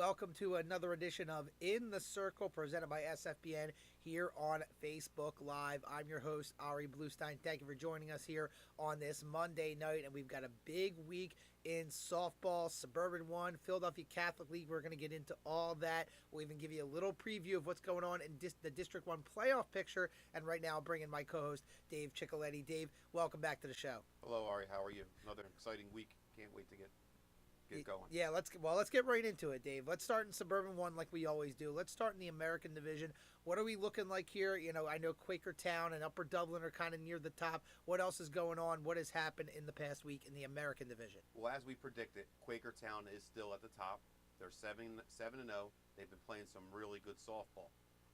welcome to another edition of In the Circle presented by SFBN here on Facebook Live. I'm your host, Ari Bluestein. Thank you for joining us here on this Monday night, and we've got a big week in softball, Suburban 1, Philadelphia Catholic League. We're going to get into all that. We'll even give you a little preview of what's going on in the District 1 playoff picture, and right now I'll bring in my co-host, Dave Ciccoletti. Dave, welcome back to the show. Hello, Ari. How are you? Another exciting week. Can't wait to get going. Yeah, let's get right into it, Dave. Let's start in Suburban 1 like we always do. Let's start in the American Division. What are we looking like here? You know, I know Quakertown and Upper Dublin are kind of near the top. What else is going on? What has happened in the past week in the American Division? Well, as we predicted, Quakertown is still at the top. They're 7-0. They've been playing some really good softball.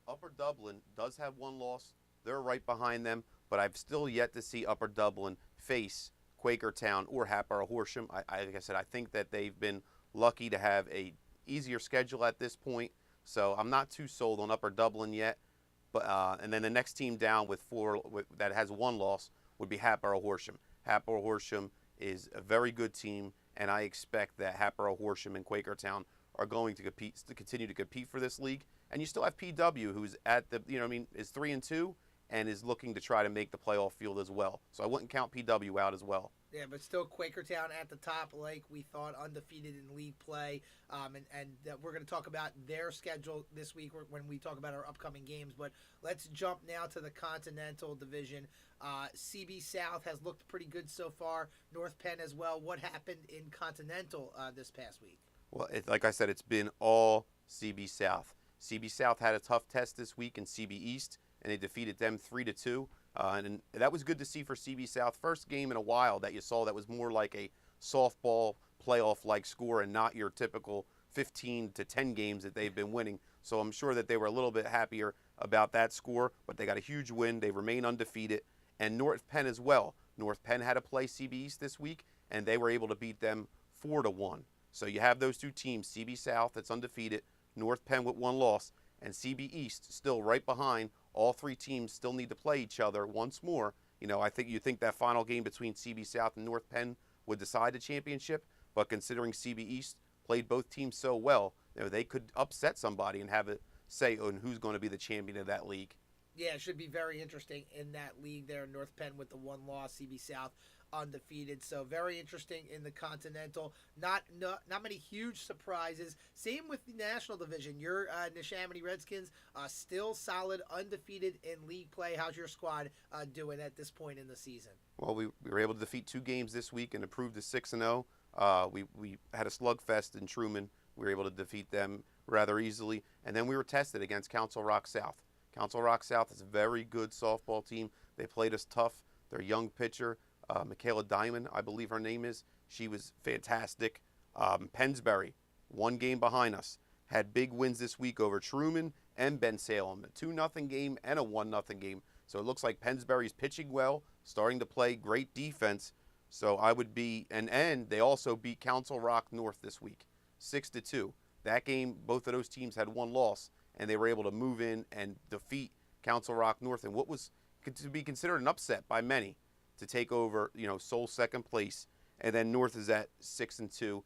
Upper Dublin does have one loss. They're right behind them, but I've still yet to see Upper Dublin face Quakertown or Hatboro Horsham. Like I said, I think that they've been lucky to have a easier schedule at this point, so I'm not too sold on Upper Dublin yet. But and then the next team down that has one loss would be Hatboro Horsham. Hatboro Horsham is a very good team, and I expect that Hatboro Horsham and Quakertown are going to continue to compete for this league. And you still have PW, who's at the is 3-2. And is looking to try to make the playoff field as well. So I wouldn't count PW out as well. Yeah, but still Quakertown at the top, like we thought, undefeated in league play. And we're going to talk about their schedule this week when we talk about our upcoming games. But let's jump now to the Continental Division. CB South has looked pretty good so far. North Penn as well. What happened in Continental this past week? Well, like I said, it's been all CB South. CB South had a tough test this week in CB East, and they defeated them 3-2. And that was good to see for CB South. First game in a while that you saw that was more like a softball playoff-like score and not your typical 15-10 games that they've been winning. So I'm sure that they were a little bit happier about that score, but they got a huge win. They remain undefeated. And North Penn as well. North Penn had to play CB East this week, and they were able to beat them 4-1. So you have those two teams, CB South that's undefeated, North Penn with one loss, and CB East still right behind. All three teams still need to play each other once more. I think that final game between CB South and North Penn would decide the championship, but considering CB East played both teams so well, they could upset somebody and have a say on who's going to be the champion of that league. Yeah, it should be very interesting in that league there. North Penn with the one loss, CB South undefeated. So very interesting in the Continental. Not many huge surprises. Same with the National Division. Your Neshaminy Redskins still solid, undefeated in league play. How's your squad doing at this point in the season? Well, we were able to defeat 2 games this week and improve to 6-0. We had a slugfest in Truman. We were able to defeat them rather easily. And then we were tested against Council Rock South. Council Rock South is a very good softball team. They played us tough. Their young pitcher, Michaela Diamond, I believe her name is. She was fantastic. Pennsbury, 1 game behind us, had big wins this week over Truman and Ben Salem. A 2-0 game and a 1-0 game. So it looks like Pennsbury's pitching well, starting to play great defense. So I would be, and they also beat Council Rock North this week, 6-2. That game, both of those teams had one loss, and they were able to move in and defeat Council Rock North in what was to be considered an upset by many, to take over, sole second place. And then North is at 6-2.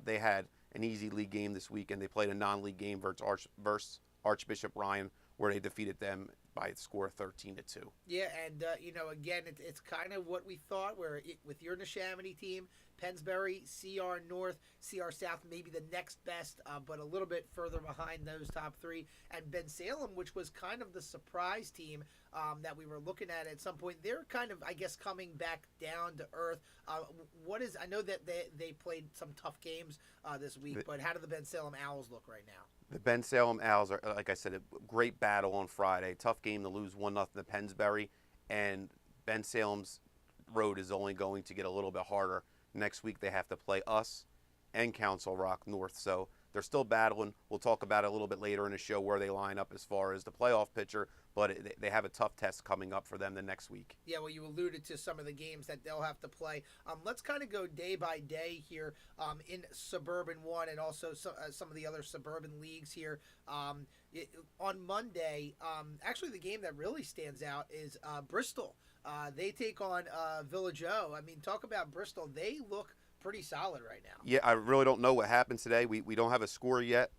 They had an easy league game this week, and they played a non-league game versus Archbishop Ryan, where they defeated them by a score of 13-2. Yeah, and again, it's kind of what we thought. With your Neshaminy team, Pennsbury, CR North, CR South, maybe the next best, but a little bit further behind those top 3. And Ben Salem, which was kind of the surprise team that we were looking at some point, they're kind of, I guess, coming back down to earth. I know that they played some tough games this week, but how do the Ben Salem Owls look right now? The Ben Salem Owls are, like I said, a great battle on Friday. Tough game to lose 1-0 to Pennsbury, and Ben Salem's road is only going to get a little bit harder. Next week they have to play us and Council Rock North, so they're still battling. We'll talk about it a little bit later in the show where they line up as far as the playoff picture, but they have a tough test coming up for them the next week. Yeah, well, you alluded to some of the games that they'll have to play. Let's kind of go day by day here in Suburban 1 and also some of the other suburban leagues here. On Monday, actually the game that really stands out is Bristol. They take on Village O. I mean, talk about Bristol. They look pretty solid right now. Yeah, I really don't know what happened today. We don't have a score yet.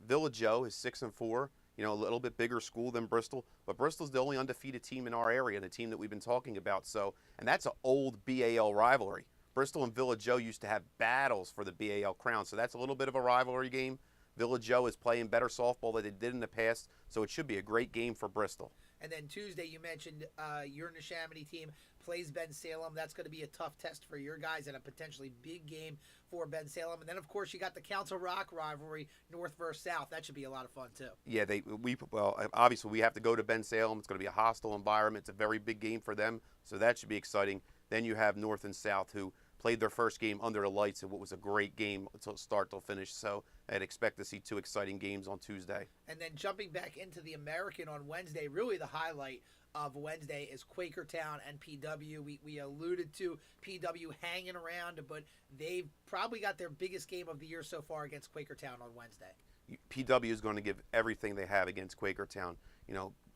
Village Joe is 6-4. A little bit bigger school than Bristol, but Bristol's the only undefeated team in our area, the team that we've been talking about. So, and that's an old BAL rivalry. Bristol and Village Joe used to have battles for the BAL crown, so that's a little bit of a rivalry game. Village Joe is playing better softball than they did in the past, so it should be a great game for Bristol. And then Tuesday, you mentioned your Neshaminy team plays Ben Salem. That's going to be a tough test for your guys and a potentially big game for Ben Salem. And then, of course, you got the Council Rock rivalry, North versus South. That should be a lot of fun, too. Yeah, obviously we have to go to Ben Salem. It's going to be a hostile environment. It's a very big game for them, so that should be exciting. Then you have North and South, who played their first game under the lights in what was a great game until start till finish. So I'd expect to see two exciting games on Tuesday. And then jumping back into the American on Wednesday, really the highlight of Wednesday is Quakertown and PW. We alluded to PW hanging around, but they've probably got their biggest game of the year so far against Quakertown on Wednesday. PW is going to give everything they have against Quakertown.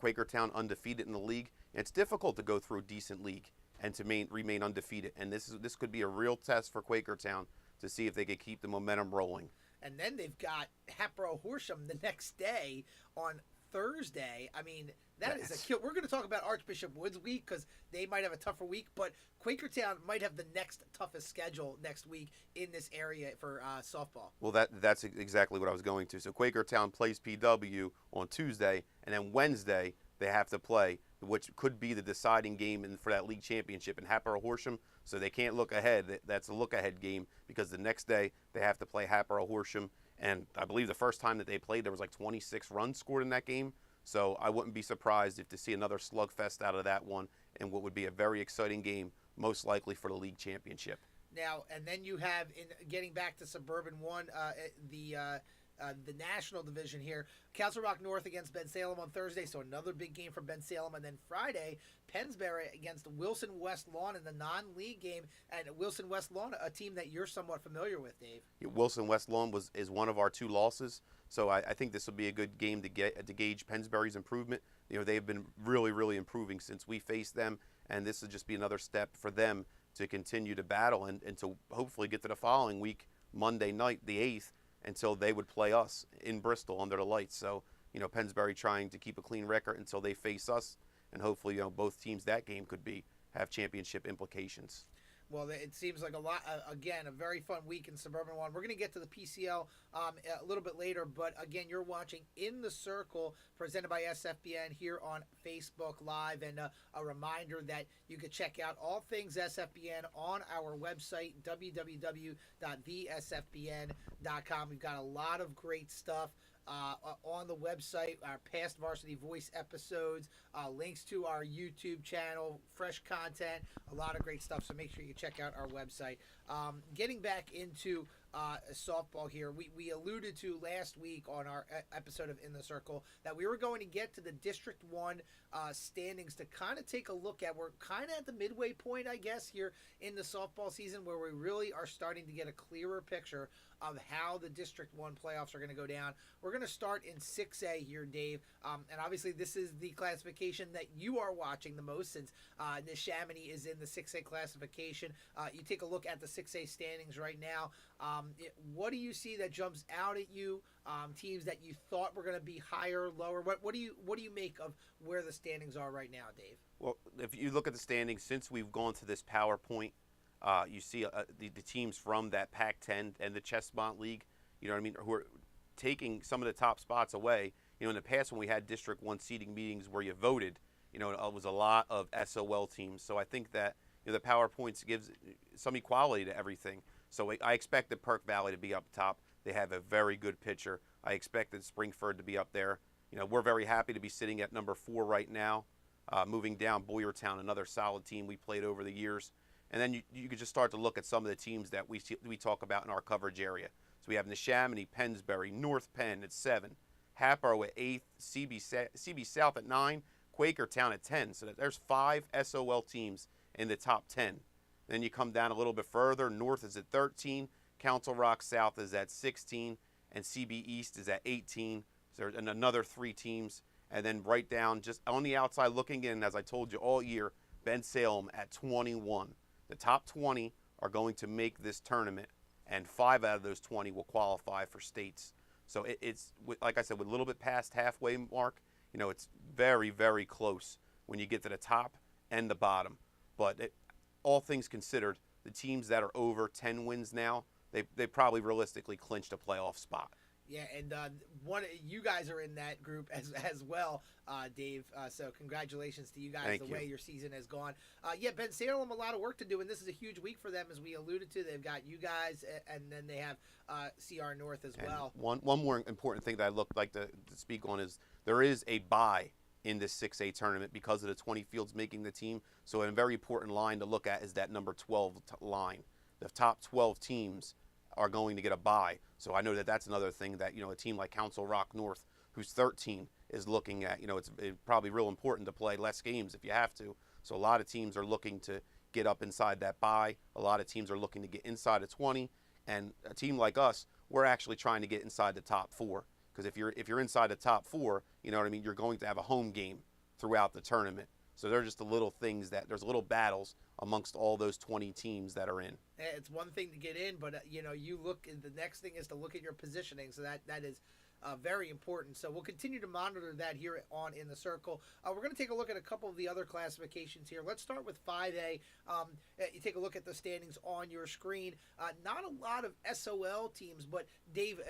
Quakertown undefeated in the league. It's difficult to go through a decent league and to remain undefeated. And this could be a real test for Quakertown to see if they could keep the momentum rolling. And then they've got Hatboro Horsham the next day on Thursday. I mean, that is a kill. We're going to talk about Archbishop Woods week because they might have a tougher week, but Quakertown might have the next toughest schedule next week in this area for softball. Well, that's exactly what I was going to. So Quakertown plays PW on Tuesday, and then Wednesday they have to play, which could be the deciding game for that league championship in Hatboro Horsham. So they can't look ahead. That's a look-ahead game because the next day they have to play Hatboro Horsham. And I believe the first time that they played, there was like 26 runs scored in that game. So I wouldn't be surprised if to see another slugfest out of that one and what would be a very exciting game, most likely for the league championship. Now, and then you have, getting back to Suburban 1, the national division here, Council Rock North against Ben Salem on Thursday, so another big game for Ben Salem. And then Friday, Pennsbury against Wilson West Lawn in the non-league game. And Wilson West Lawn, a team that you're somewhat familiar with, Dave. Wilson West Lawn is one of our two losses, so I think this will be a good game to gauge Pennsbury's improvement. They've been really, really improving since we faced them, and this will just be another step for them to continue to battle and to hopefully get to the following week, Monday night, the 8th, until they would play us in Bristol under the lights. So, Pennsbury trying to keep a clean record until they face us, and hopefully, both teams that game could have championship implications. Well, it seems like a very fun week in Suburban 1. We're going to get to the PCL a little bit later, but again, you're watching In the Circle, presented by SFBN here on Facebook Live, and a reminder that you can check out all things SFBN on our website, www.thesfbn.com. We've got a lot of great stuff on the website, our past Varsity Voice episodes, links to our YouTube channel, fresh content, a lot of great stuff. So make sure you check out our website. Getting back into softball here, we alluded to last week on our episode of In the Circle that we were going to get to the District 1 standings to kind of take a look at. We're kind of at the midway point, I guess, here in the softball season where we really are starting to get a clearer picture of how the District 1 playoffs are going to go down. We're going to start in 6A here, Dave. And obviously this is the classification that you are watching the most since Neshaminy is in the 6A classification. You take a look at the 6A standings right now. What do you see that jumps out at you? Teams that you thought were going to be higher, lower? What do you make of where the standings are right now, Dave? Well, if you look at the standings, since we've gone to this PowerPoint, you see the teams from that Pac-10 and the Chestmont League, who are taking some of the top spots away. In the past when we had District 1 seeding meetings where you voted, it was a lot of SOL teams. So I think that the PowerPoints gives some equality to everything. So I expect that Perk Valley to be up top. They have a very good pitcher. I expected Springford to be up there. We're very happy to be sitting at number 4 right now. Moving down, Boyertown, another solid team we played over the years. And then you could just start to look at some of the teams that we talk about in our coverage area. So we have Neshaminy, Pennsbury, North Penn at 7, Hatboro at 8, CB South at 9, Quakertown at 10. So there's 5 SOL teams in the top 10. Then you come down a little bit further. North is at 13, Council Rock South is at 16, and CB East is at 18. So there's another 3 teams. And then right down, just on the outside looking in, as I told you all year, Ben Salem at 21. The top 20 are going to make this tournament, and 5 out of those 20 will qualify for states. So it's like I said, with a little bit past halfway mark, it's very, very close when you get to the top and the bottom. But all things considered, the teams that are over 10 wins now, they probably realistically clinched a playoff spot. Yeah, and you guys are in that group as well, Dave. So congratulations to you guys. Thank you. Way your season has gone. Yeah, Ben Salem, a lot of work to do, and this is a huge week for them, as we alluded to. They've got you guys, and then they have CR North as well. One more important thing that I'd like to speak on is there is a bye in this 6A tournament because of the 20 fields making the team. So a very important line to look at is that number 12 line. The top 12 teams are going to get a bye. So I know that that's another thing that, a team like Council Rock North, who's 13, is looking at. It's probably real important to play less games if you have to. So a lot of teams are looking to get up inside that bye. A lot of teams are looking to get inside of 20. And a team like us, we're actually trying to get inside the top 4. Because if you're inside the top 4, you're going to have a home game throughout the tournament. So they're just the little things there's little battles amongst all those 20 teams that are in. It's one thing to get in, but you look. The next thing is to look at your positioning. So that is very important. So we'll continue to monitor that here on In the Circle. We're going to take a look at a couple of the other classifications here. Let's start with 5A. You take a look at the standings on your screen. Not a lot of SOL teams, but Dave.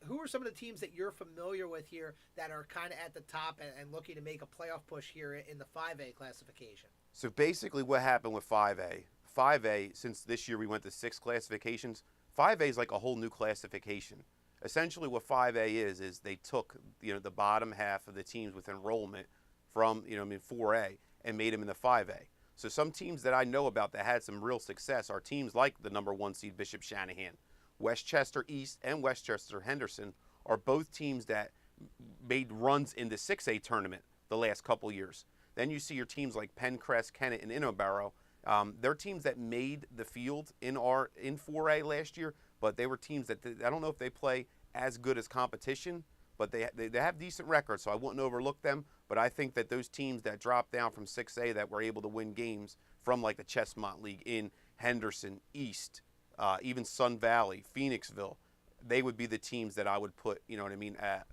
Who are some of the teams that you're familiar with here that are kind of at the top and looking to make a playoff push here in the 5A classification? So basically what happened with 5A, since this year we went to 6 classifications, 5A is like a whole new classification. Essentially what 5A is they took, the bottom half of the teams with enrollment from, 4A and made them into 5A. So some teams that I know about that had some real success are teams like the number 1 seed Bishop Shanahan. Westchester East and Westchester Henderson are both teams that made runs in the 6A tournament the last couple years. Then you see your teams like Pencrest, Kennett, and Innoboro. They're teams that made the field in 4A last year, but they were teams that I don't know if they play as good as competition, but they have decent records, so I wouldn't overlook them. But I think that those teams that dropped down from 6A that were able to win games from like the Chestmont League in Henderson, East, even Sun Valley, Phoenixville, they would be the teams that I would put, at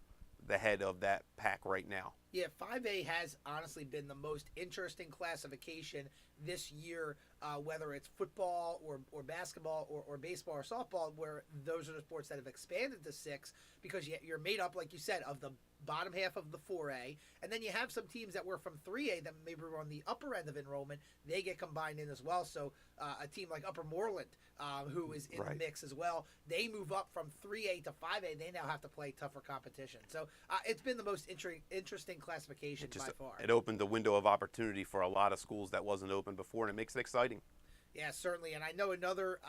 the head of that pack right now. Yeah, 5A has honestly been the most interesting classification this year, whether it's football or basketball or baseball or softball, where those are the sports that have expanded to 6, because you're made up, like you said, of the bottom half of the 4A, and then you have some teams that were from 3A that maybe were on the upper end of enrollment. They get combined in as well. So a team like Upper Moreland, who is in the mix as well, they move up from 3A to 5A. They now have to play tougher competition. So it's been the most interesting classification by far. It opened the window of opportunity for a lot of schools that wasn't open before, and it makes it exciting. Yeah, certainly. And I know another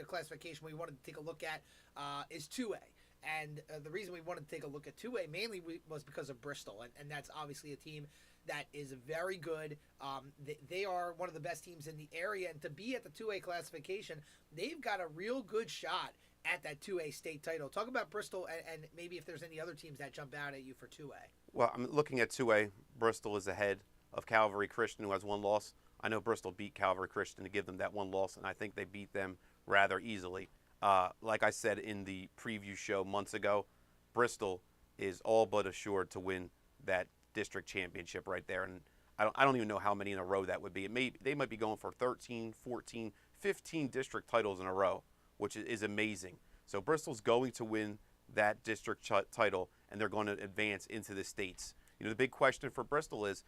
classification we wanted to take a look at is 2A. And the reason we wanted to take a look at 2A mainly was because of Bristol. And that's obviously a team that is very good. They are one of the best teams in the area. And to be at the 2A classification, they've got a real good shot at that 2A state title. Talk about Bristol and maybe if there's any other teams that jump out at you for 2A. Well, I'm looking at 2A. Bristol is ahead of Calvary Christian, who has 1 loss. I know Bristol beat Calvary Christian to give them that 1 loss, and I think they beat them rather easily. Like I said in the preview show months ago, Bristol is all but assured to win that district championship right there. And I don't even know how many in a row that would be. They might be going for 13, 14, 15 district titles in a row, which is amazing. So Bristol's going to win that district title, and they're going to advance into the states. The big question for Bristol is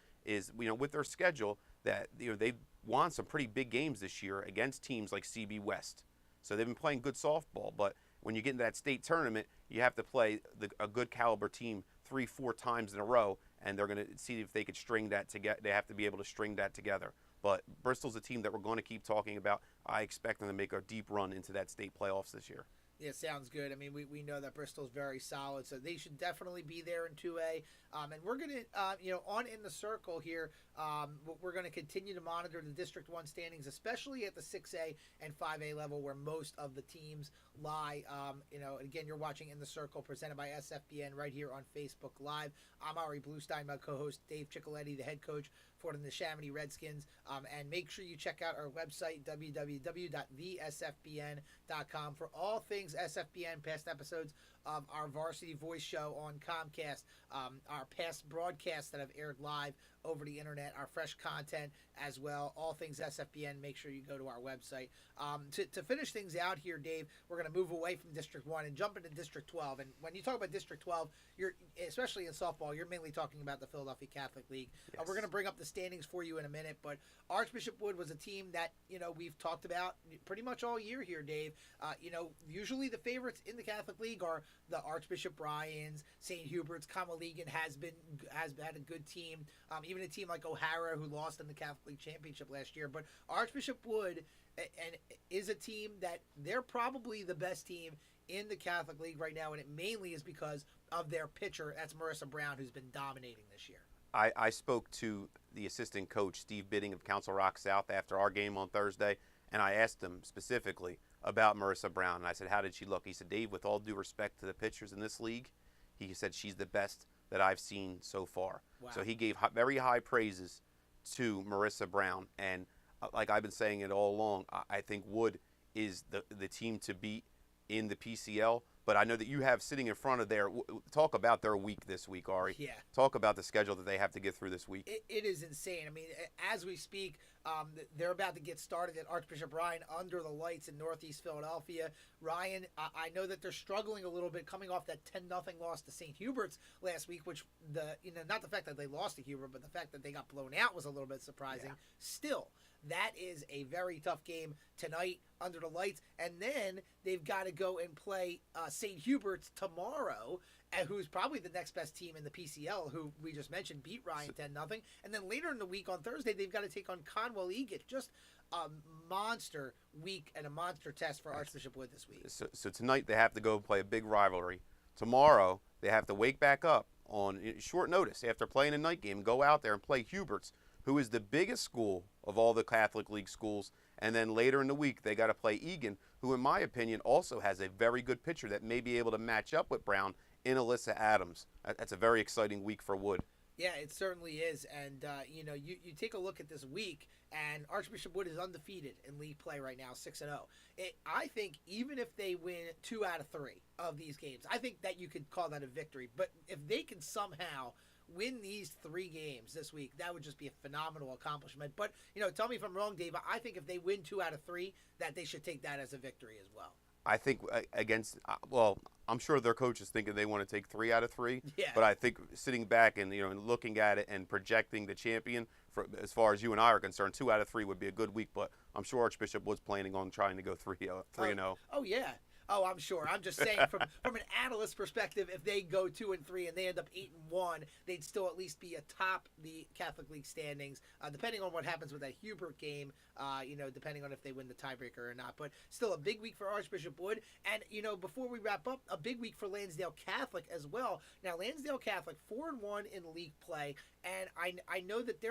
with their schedule that they've won some pretty big games this year against teams like CB West. So they've been playing good softball, but when you get into that state tournament, you have to play a good caliber team 3-4 times in a row, and they're going to see if they could string that together. They have to be able to string that together. But Bristol's a team that we're going to keep talking about. I expect them to make a deep run into that state playoffs this year. Yeah, sounds good. I mean, we know that Bristol's very solid, so they should definitely be there in 2A. And we're going to, on In the Circle here, we're going to continue to monitor the District 1 standings, especially at the 6A and 5A level where most of the teams lie. Again, you're watching In the Circle presented by SFBN right here on Facebook Live. I'm Ari Bluestein, my co-host Dave Ciccoletti, the head coach for the Neshaminy Redskins. And make sure you check out our website, www.thesfbn.com, for all things things SFBN, past episodes of our Varsity Voice show on Comcast, our past broadcasts that have aired live over the internet, our fresh content as well, all things SFBN. Make sure you go to our website. To finish things out here, Dave, we're going to move away from District 1 and jump into District 12. And when you talk about District 12, you're, especially in softball, you're mainly talking about the Philadelphia Catholic League. Yes. We're going to bring up the standings for you in a minute, but Archbishop Wood was a team that, we've talked about pretty much all year here, Dave. Usually the favorites in the Catholic League are the Archbishop Bryans, St. Hubert's. Comaligan has had a good team. Even a team like O'Hara, who lost in the Catholic League Championship last year. But Archbishop Wood is a team that they're probably the best team in the Catholic League right now, and it mainly is because of their pitcher. That's Marissa Brown, who's been dominating this year. I spoke to the assistant coach, Steve Bidding of Council Rock South, after our game on Thursday, and I asked him specifically about Marissa Brown. And I said, how did she look? He said, Dave, with all due respect to the pitchers in this league, he said she's the best that I've seen so far. Wow. So he gave very high praises to Marissa Brown. And like I've been saying it all along, I think Wood is the team to beat in the PCL. But I know that you have sitting in front of their – talk about their week this week, Ari. Yeah. Talk about the schedule that they have to get through this week. It is insane. I mean, as we speak, they're about to get started at Archbishop Ryan under the lights in Northeast Philadelphia. Ryan, I know that they're struggling a little bit coming off that 10-0 loss to St. Hubert's last week, which not the fact that they lost to Hubert, but the fact that they got blown out was a little bit surprising. Yeah. Still, that is a very tough game tonight under the lights. And then they've got to go and play St. Hubert's tomorrow, who's probably the next best team in the PCL, who we just mentioned beat Ryan 10-0. And then later in the week on Thursday, they've got to take on Conwell Egan. Just a monster week and a monster test for Archbishop Wood this week. So tonight they have to go play a big rivalry. Tomorrow they have to wake back up on short notice after playing a night game, go out there and play Hubert's, who is the biggest school of all the Catholic League schools. And then later in the week, they got to play Egan, who in my opinion also has a very good pitcher that may be able to match up with Brown in Alyssa Adams. That's a very exciting week for Wood. Yeah, it certainly is. And, you take a look at this week, and Archbishop Wood is undefeated in league play right now, 6-0. I think even if they win 2 out of 3 of these games, I think that you could call that a victory. But if they can somehow win these 3 games this week, that would just be a phenomenal accomplishment. But, tell me if I'm wrong, Dave. I think if they win 2 out of 3, that they should take that as a victory as well. I think I'm sure their coach is thinking they want to take 3 out of 3. Yeah. But I think sitting back and looking at it and projecting the champion, as far as you and I are concerned, 2 out of 3 would be a good week. But I'm sure Archbishop was planning on trying to go 3-0. Oh yeah. Oh, I'm sure. I'm just saying from an analyst perspective, if they go 2-3 and they end up 8-1, they'd still at least be atop the Catholic League standings, depending on what happens with that Hubert game. Depending on if they win the tiebreaker or not. But still a big week for Archbishop Wood. And before we wrap up, a big week for Lansdale Catholic as well. Now Lansdale Catholic 4-1 in league play, and I know that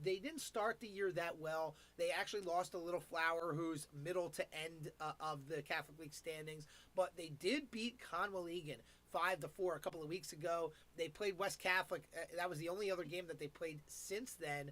they didn't start the year that well. They actually lost to Little Flower, who's middle to end of the Catholic League standings, but they did beat Conwell Egan 5-4 a couple of weeks ago. They played West Catholic. That was the only other game that they played since then.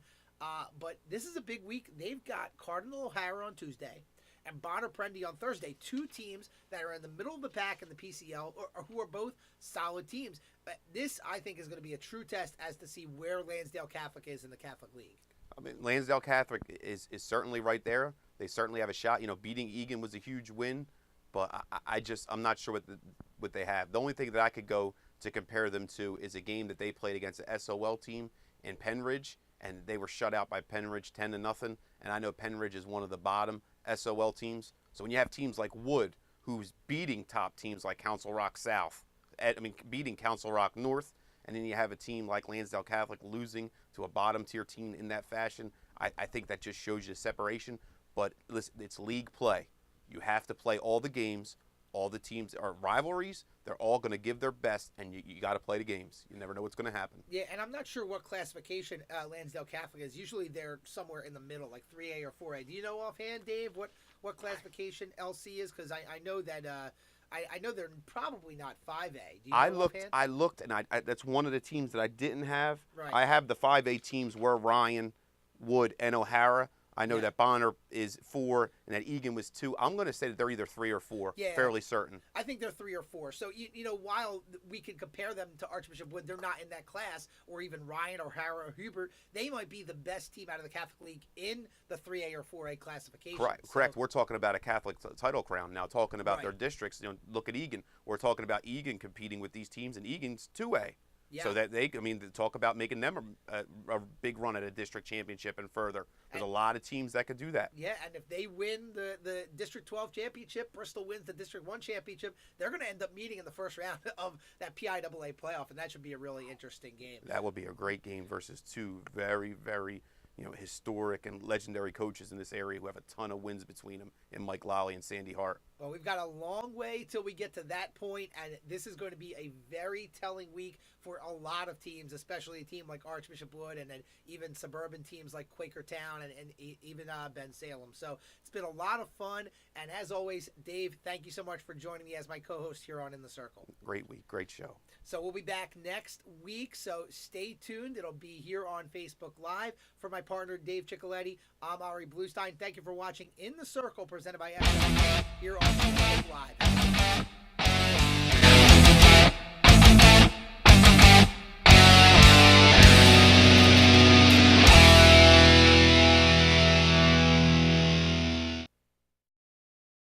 But this is a big week. They've got Cardinal O'Hara on Tuesday and Bonner Prendy on Thursday. 2 teams that are in the middle of the pack in the PCL, or who are both solid teams. But this, I think, is going to be a true test as to see where Lansdale Catholic is in the Catholic League. I mean, Lansdale Catholic is certainly right there. They certainly have a shot. Beating Egan was a huge win, but I'm not sure what they have. The only thing that I could go to compare them to is a game that they played against the SOL team in Penridge, and they were shut out by Penridge 10-0. And I know Penridge is one of the bottom SOL teams. So when you have teams like Wood, who's beating top teams like Council Rock South, beating Council Rock North, and then you have a team like Lansdale Catholic losing to a bottom-tier team in that fashion, I think that just shows you the separation. But listen, it's league play. You have to play all the games. All the teams are rivalries. They're all going to give their best, and you got to play the games. You never know what's going to happen. Yeah, and I'm not sure what classification Lansdale Catholic is. Usually they're somewhere in the middle, like 3A or 4A. Do you know offhand, Dave, what classification LC is? Because I know that I know they're probably not 5A. Do you know I looked, and I that's one of the teams that I didn't have. Right. I have the 5A teams were Ryan, Wood, and O'Hara. I know Yeah. that Bonner is 4 and that Egan was 2. I'm going to say that they're either 3 or 4. Yeah. Fairly certain. I think they're 3 or 4. So, while we can compare them to Archbishop Wood, they're not in that class, or even Ryan or Hara or Hubert. They might be the best team out of the Catholic League in the 3A or 4A classification. Correct. We're talking about a Catholic title crown now. Talking about their Right. districts, look at Egan. We're talking about Egan competing with these teams, and Egan's 2A. Yeah. So that talk about making them a big run at a district championship and further. There's a lot of teams that could do that. Yeah, and if they win the District 12 championship, Bristol wins the District 1 championship, they're going to end up meeting in the first round of that PIAA playoff, and that should be a really interesting game. That would be a great game versus two very, very historic and legendary coaches in this area who have a ton of wins between them in Mike Lally and Sandy Hart. Well, we've got a long way till we get to that point, and this is going to be a very telling week for a lot of teams, especially a team like Archbishop Wood and then even suburban teams like Quakertown and even Ben Salem. So it's been a lot of fun, and as always, Dave, thank you so much for joining me as my co-host here on In the Circle. Great week, great show. So we'll be back next week, so stay tuned. It'll be here on Facebook Live. For my partner, Dave Ciccoletti, I'm Ari Bluestein. Thank you for watching In the Circle, presented by SFBN here on Facebook Live.